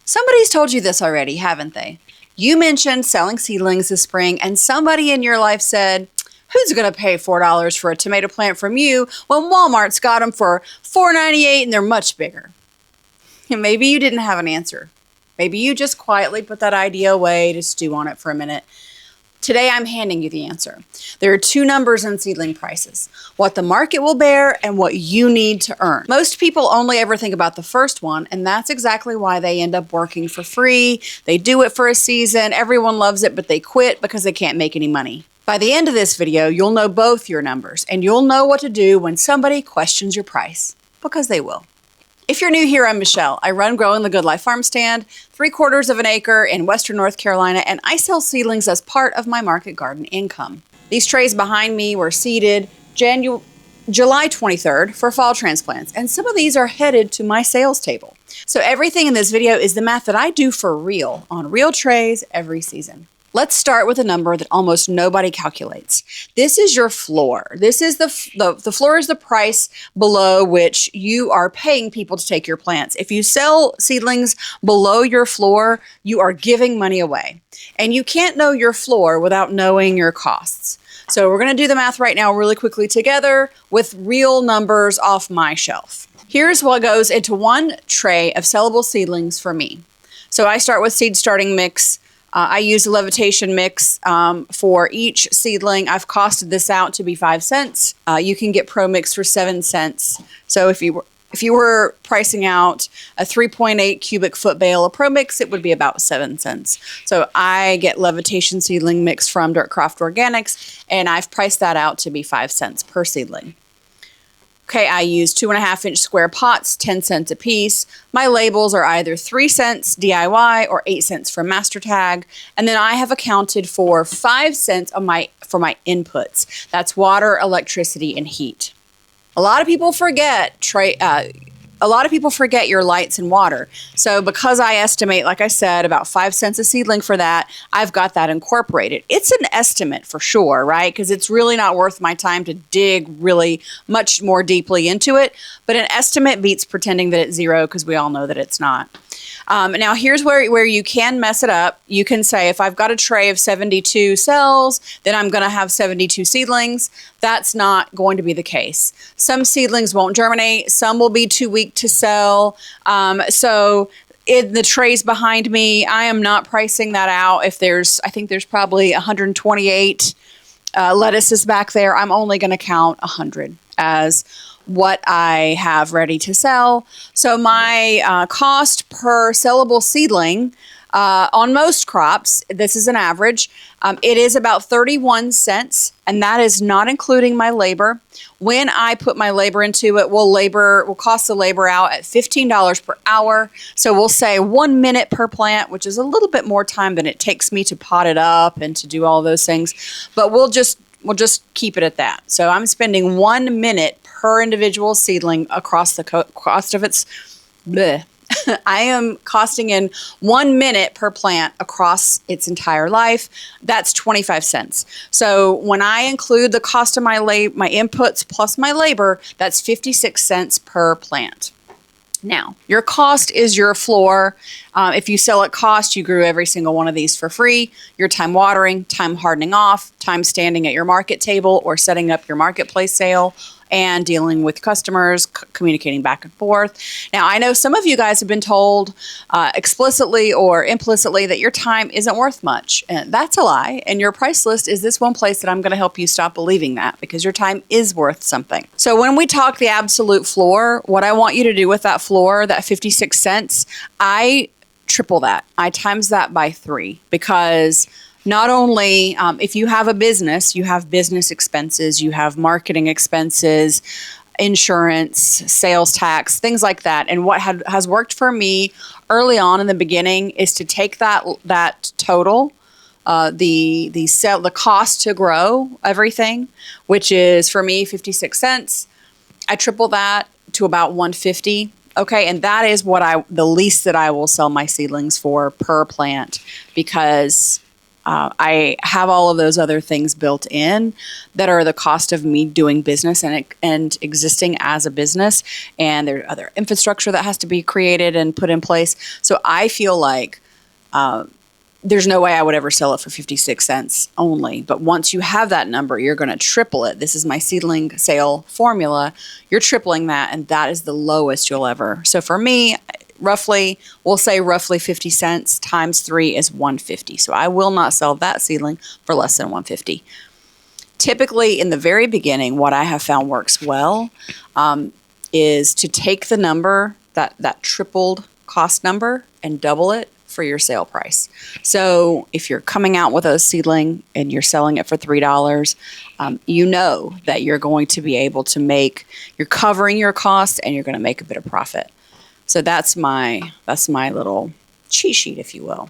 Somebody's told you this already, haven't they? You mentioned selling seedlings this spring, and somebody in your life said, who's going to pay $4 for a tomato plant from you when Walmart's got them for $4.98 and they're much bigger? And maybe you didn't have an answer. Maybe you just quietly put that idea away to stew on it for a minute. Today, I'm handing you the answer. There are two numbers in seedling prices, what the market will bear and what you need to earn. Most people only ever think about the first one, and that's exactly why they end up working for free. They do it for a season. Everyone loves it, but they quit because they can't make any money. By the end of this video, you'll know both your numbers, and you'll know what to do when somebody questions your price, because they will. If you're new here, I'm Michelle. I run Growing the Good Life Farmstand, 3/4 of an acre in Western North Carolina, and I sell seedlings as part of my market garden income. These trays behind me were seeded July 23rd for fall transplants, and some of these are headed to my sales table. So everything in this video is the math that I do for real on real trays every season. Let's start with a number that almost nobody calculates. This is your floor. This is the floor is the price below which you are paying people to take your plants. If you sell seedlings below your floor, you are giving money away. And you can't know your floor without knowing your costs. So we're going to do the math right now really quickly together with real numbers off my shelf. Here's what goes into one tray of sellable seedlings for me. So I start with seed starting mix. I use a levitation mix for each seedling. I've costed this out to be 5 cents. You can get Pro Mix for 7 cents. So if you were pricing out a 3.8 cubic foot bale of Pro Mix, it would be about 7 cents. So I get levitation seedling mix from Dirtcraft Organics, and I've priced that out to be 5 cents per seedling. Okay, I use 2.5-inch square pots, 10 cents a piece. My labels are either 3 cents DIY or 8 cents from Master Tag. And then I have accounted for 5 cents for my inputs. That's water, electricity, and heat. A lot of people forget your lights and water. So because I estimate, like I said, about 5 cents a seedling for that, I've got that incorporated. It's an estimate for sure, right? Because it's really not worth my time to dig really much more deeply into it. But an estimate beats pretending that it's zero, because we all know that it's not. Now here's where you can mess it up. You can say, if I've got a tray of 72 cells, then I'm going to have 72 seedlings. That's not going to be the case. Some seedlings won't germinate. Some will be too weak to sell. So in the trays behind me, I am not pricing that out. I think there's probably 128 lettuces back there. I'm only going to count 100 as what I have ready to sell. So my cost per sellable seedling on most crops, this is an average, it is about 31 cents, and that is not including my labor. When I put my labor into it, we'll cost the labor out at $15 per hour. So we'll say 1 minute per plant, which is a little bit more time than it takes me to pot it up and to do all those things. But we'll just keep it at that. So I'm spending 1 minute per individual seedling across the cost of its bleh. I am costing in 1 minute per plant across its entire life. That's 25 cents. So when I include the cost of my inputs plus my labor, that's 56 cents per plant. Now, your cost is your floor. If you sell at cost, you grew every single one of these for free. Your time watering, time hardening off, time standing at your market table or setting up your marketplace sale, and dealing with customers, communicating back and forth. Now, I know some of you guys have been told explicitly or implicitly that your time isn't worth much. And that's a lie. And your price list is this one place that I'm going to help you stop believing that, because your time is worth something. So when we talk the absolute floor, what I want you to do with that floor, that 56 cents, I triple that. I times that by 3, because not only if you have a business, you have business expenses, you have marketing expenses, insurance, sales tax, things like that. And what has worked for me early on in the beginning is to take that total, the cost to grow everything, which is for me 56 cents. I triple that to about 150. Okay, and that is the least that I will sell my seedlings for per plant, because I have all of those other things built in that are the cost of me doing business and existing as a business. And there's other infrastructure that has to be created and put in place. So I feel like there's no way I would ever sell it for 56 cents only. But once you have that number, you're going to triple it. This is my seedling sale formula. You're tripling that, and that is the lowest you'll ever. So for me, we'll say roughly 50 cents times 3 is 150. So I will not sell that seedling for less than 150. Typically, in the very beginning, what I have found works well is to take the number, that tripled cost number, and double it for your sale price. So if you're coming out with a seedling and you're selling it for $3, you know that you're going to be able to you're covering your costs and you're going to make a bit of profit. So that's my little cheat sheet, if you will.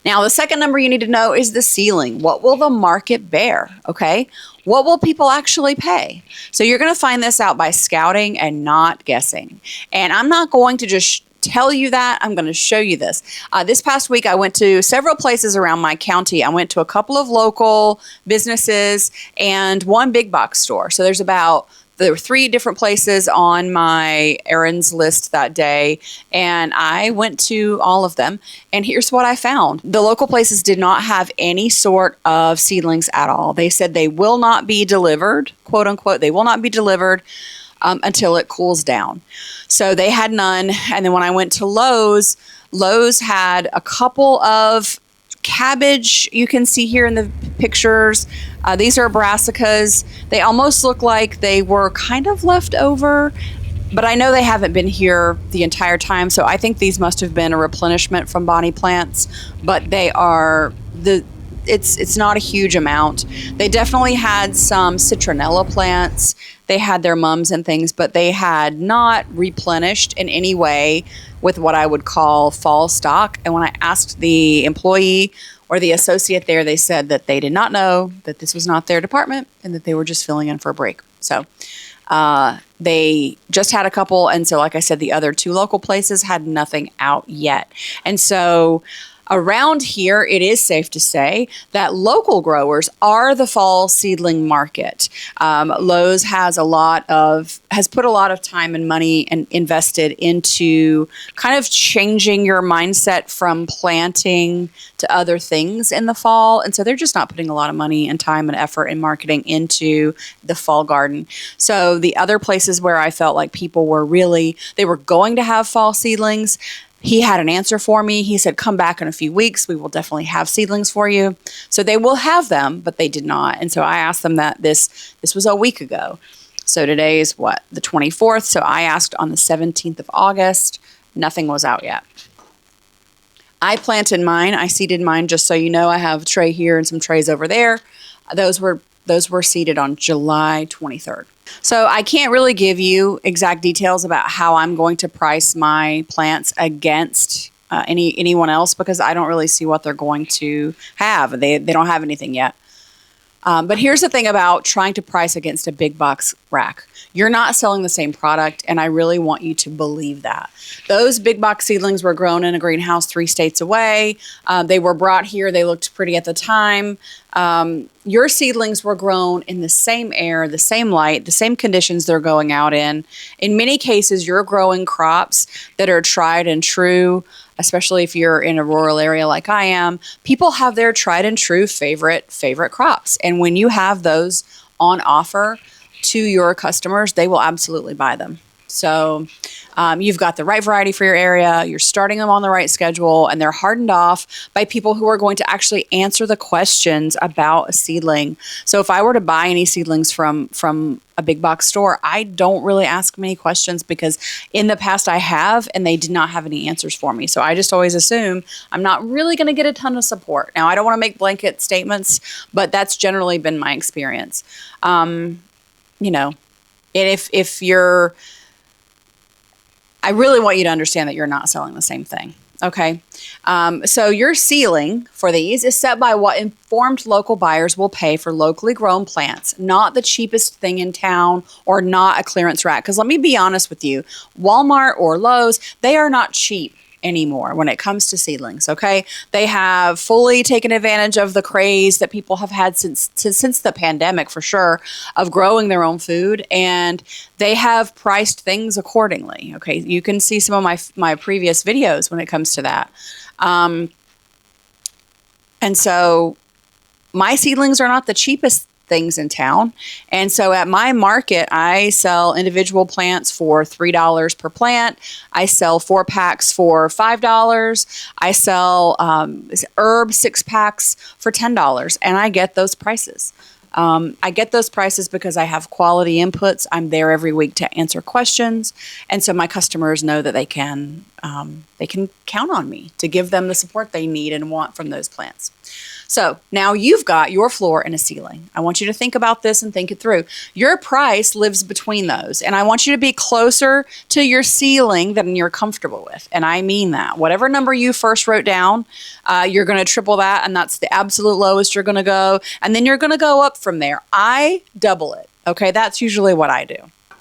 Now, the second number you need to know is the ceiling. What will the market bear? Okay. What will people actually pay? So you're going to find this out by scouting and not guessing. And I'm not going to just tell you that. I'm going to show you this. This past week, I went to several places around my county. I went to a couple of local businesses and one big box store. So there were 3 different places on my errands list that day, and I went to all of them. And here's what I found. The local places did not have any sort of seedlings at all. They said they will not be delivered, quote unquote, they will not be delivered until it cools down. So they had none. And then when I went to Lowe's had a couple of cabbage you can see here in the pictures. These are brassicas. They almost look like they were kind of left over, but I know they haven't been here the entire time. So I think these must have been a replenishment from Bonnie Plants, but they are it's not a huge amount. They definitely had some citronella plants. They had their mums and things, but they had not replenished in any way with what I would call fall stock. And when I asked the employee or the associate there, they said that they did not know, that this was not their department, and that they were just filling in for a break. So they just had a couple. And so, like I said, the other 2 local places had nothing out yet. And so around here, it is safe to say that local growers are the fall seedling market. Lowe's has put a lot of time and money and invested into kind of changing your mindset from planting to other things in the fall. And so they're just not putting a lot of money and time and effort and marketing into the fall garden. So the other places where I felt like people were they were going to have fall seedlings, he had an answer for me. He said, come back in a few weeks. We will definitely have seedlings for you. So they will have them, but they did not. And so I asked them that this was a week ago. So today is the 24th. So I asked on the 17th of August. Nothing was out yet. I planted mine. I seeded mine, just so you know. I have a tray here and some trays over there. Those were seeded on July 23rd. So I can't really give you exact details about how I'm going to price my plants against anyone else, because I don't really see what they're going to have. They don't have anything yet. But here's the thing about trying to price against a big box rack. You're not selling the same product, and I really want you to believe that. Those big box seedlings were grown in a greenhouse 3 states away. They were brought here. They looked pretty at the time. Your seedlings were grown in the same air, the same light, the same conditions they're going out in. In many cases, you're growing crops that are tried and true, especially if you're in a rural area like I am. People have their tried and true favorite crops. And when you have those on offer to your customers, they will absolutely buy them. So you've got the right variety for your area, you're starting them on the right schedule, and they're hardened off by people who are going to actually answer the questions about a seedling. So if I were to buy any seedlings from a big box store, I don't really ask many questions, because in the past I have, and they did not have any answers for me. So I just always assume I'm not really going to get a ton of support. Now, I don't want to make blanket statements, but that's generally been my experience. If you're, I really want you to understand that you're not selling the same thing. Okay. So your ceiling for these is set by what informed local buyers will pay for locally grown plants, not the cheapest thing in town or not a clearance rack. Because let me be honest with you, Walmart or Lowe's, they are not cheap anymore when it comes to seedlings, okay? They have fully taken advantage of the craze that people have had since the pandemic, for sure, of growing their own food, and they have priced things accordingly, okay? You can see some of my previous videos when it comes to that. And so my seedlings are not the cheapest things in town. And so at my market, I sell individual plants for $3 per plant. I sell 4 packs for $5. I sell herb 6 packs for $10. And I get those prices. I get those prices because I have quality inputs. I'm there every week to answer questions. And so my customers know that they can count on me to give them the support they need and want from those plants. So now you've got your floor and a ceiling. I want you to think about this and think it through. Your price lives between those. And I want you to be closer to your ceiling than you're comfortable with. And I mean that. Whatever number you first wrote down, you're going to triple that. And that's the absolute lowest you're going to go. And then you're going to go up from there. I double it. Okay, that's usually what I do.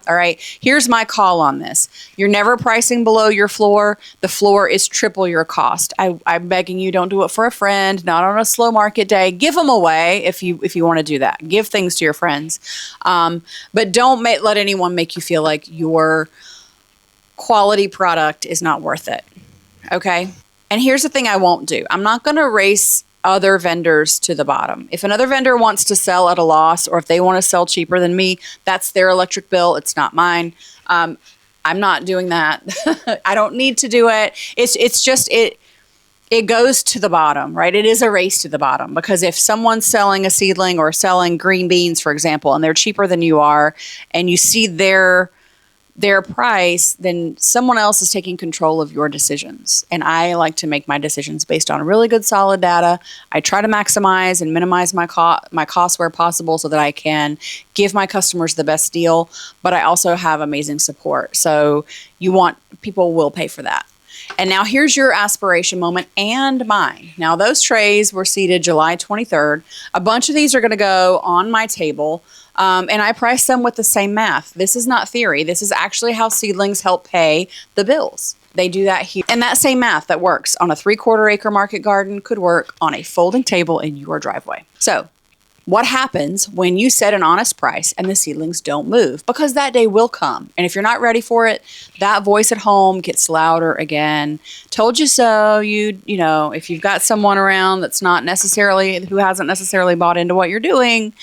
All right, here's my call on this. You're never pricing below your floor. The floor is triple your cost. I'm begging you, don't do it for a friend, not on a slow market day. Give them away if you want to do that. Give things to your friends. But don't let anyone make you feel like your quality product is not worth it. Okay? And here's the thing I won't do. I'm not going to race other vendors to the bottom. If another vendor wants to sell at a loss, or if they want to sell cheaper than me, that's their electric bill. It's not mine. I'm not doing that. I don't need to do it. It's just it goes to the bottom, right? It is a race to the bottom, because if someone's selling a seedling or selling green beans, for example, and they're cheaper than you are, and you see their price, then someone else is taking control of your decisions. And I like to make my decisions based on really good, solid data. I try to maximize and minimize my costs where possible so that I can give my customers the best deal, but I also have amazing support. So people will pay for that. And now here's your aspiration moment and mine. Now those trays were seeded July 23rd. A bunch of these are going to go on my table. And I price them with the same math. This is not theory. This is actually how seedlings help pay the bills. They do that here. And that same math that works on a 3/4 acre market garden could work on a folding table in your driveway. So what happens when you set an honest price and the seedlings don't move? Because that day will come. And if you're not ready for it, that voice at home gets louder again. Told you so. You know, if you've got someone around who hasn't necessarily bought into what you're doing,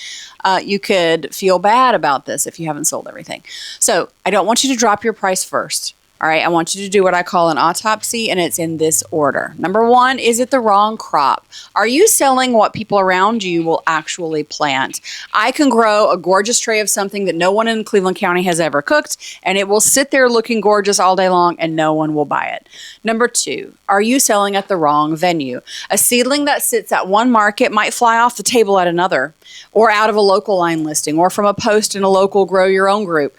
you could feel bad about this if you haven't sold everything. So I don't want you to drop your price first. All right, I want you to do what I call an autopsy, and it's in this order. Number 1, is it the wrong crop? Are you selling what people around you will actually plant? I can grow a gorgeous tray of something that no one in Cleveland County has ever cooked, and it will sit there looking gorgeous all day long, and no one will buy it. Number 2, are you selling at the wrong venue? A seedling that sits at one market might fly off the table at another, or out of a local line listing, or from a post in a local grow your own group.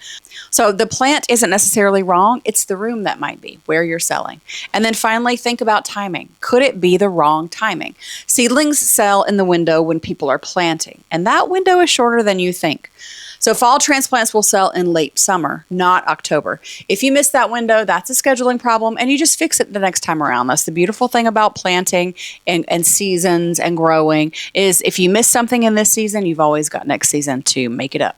So the plant isn't necessarily wrong. It's the room that might be where you're selling. And then finally, think about timing. Could it be the wrong timing? Seedlings sell in the window when people are planting, and that window is shorter than you think. So fall transplants will sell in late summer, not October. If you miss that window, that's a scheduling problem, and you just fix it the next time around. That's the beautiful thing about planting and seasons and growing, is if you miss something in this season, you've always got next season to make it up.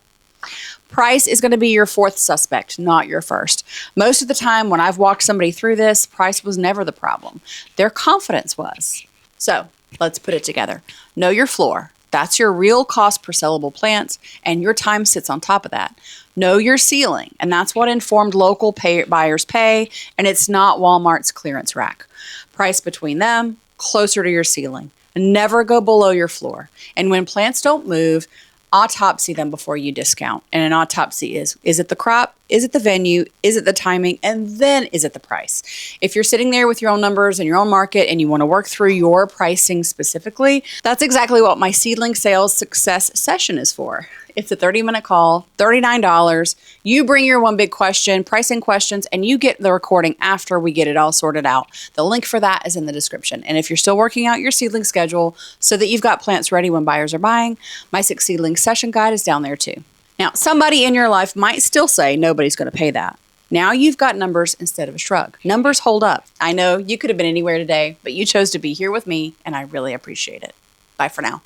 Price is going to be your 4th suspect, not your 1st. Most of the time when I've walked somebody through this, price was never the problem. Their confidence was. So let's put it together. Know your floor. That's your real cost per sellable plants, and your time sits on top of that. Know your ceiling, and that's what informed local buyers pay, and it's not Walmart's clearance rack. Price between them, closer to your ceiling. Never go below your floor. And when plants don't move, autopsy them before you discount. And an autopsy is it the crop? Is it the venue? Is it the timing? And then is it the price? If you're sitting there with your own numbers and your own market and you want to work through your pricing specifically, that's exactly what my seedling sales success session is for. It's a 30-minute call, $39. You bring your one big question, pricing questions, and you get the recording after we get it all sorted out. The link for that is in the description. And if you're still working out your seedling schedule so that you've got plants ready when buyers are buying, my 6 seedling session guide is down there too. Now, somebody in your life might still say nobody's going to pay that. Now you've got numbers instead of a shrug. Numbers hold up. I know you could have been anywhere today, but you chose to be here with me, and I really appreciate it. Bye for now.